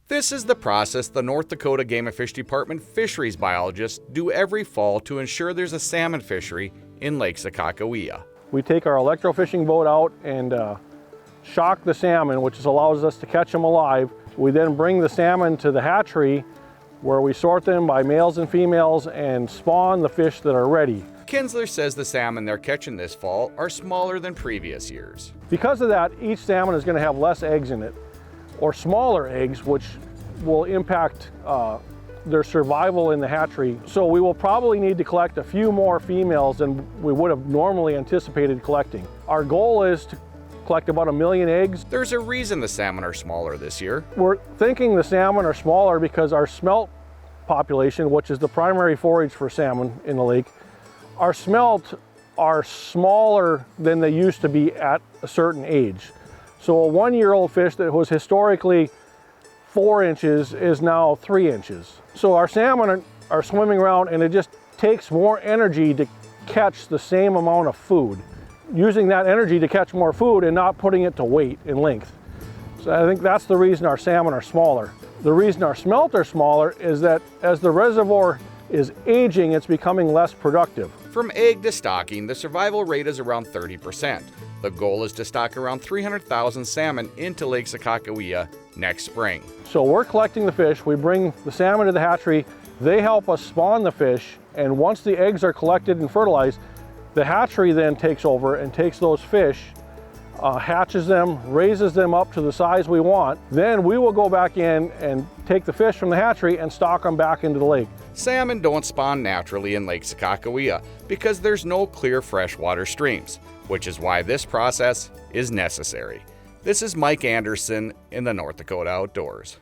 This is the process the North Dakota Game and Fish Department fisheries biologists do every fall to ensure there's a salmon fishery in Lake Sakakawea. We take our electrofishing boat out and shock the salmon, which allows us to catch them alive. We then bring the salmon to the hatchery where we sort them by males and females and spawn the fish that are ready. Kinsler says the salmon they're catching this fall are smaller than previous years. Because of that, each salmon is going to have less eggs in it, or smaller eggs, which will impact their survival in the hatchery. So we will probably need to collect a few more females than we would have normally anticipated collecting. Our goal is to collect about 1 million eggs. There's a reason the salmon are smaller this year. We're thinking the salmon are smaller because our smelt population, which is the primary forage for salmon in the lake, our smelt are smaller than they used to be at a certain age. So a 1-year-old fish that was historically 4 inches is now 3 inches. So our salmon are swimming around, and it just takes more energy to catch the same amount of food. Using that energy to catch more food and not putting it to weight and length. So I think that's the reason our salmon are smaller. The reason our smelt are smaller is that as the reservoir is aging, it's becoming less productive. From egg to stocking, the survival rate is around 30%. The goal is to stock around 300,000 salmon into Lake Sakakawea next spring. So we're collecting the fish, we bring the salmon to the hatchery, they help us spawn the fish, and once the eggs are collected and fertilized, the hatchery then takes over and takes those fish, hatches them, raises them up to the size we want. Then we will go back in and take the fish from the hatchery and stock them back into the lake. Salmon don't spawn naturally in Lake Sakakawea because there's no clear freshwater streams, which is why this process is necessary. This is Mike Anderson in the North Dakota Outdoors.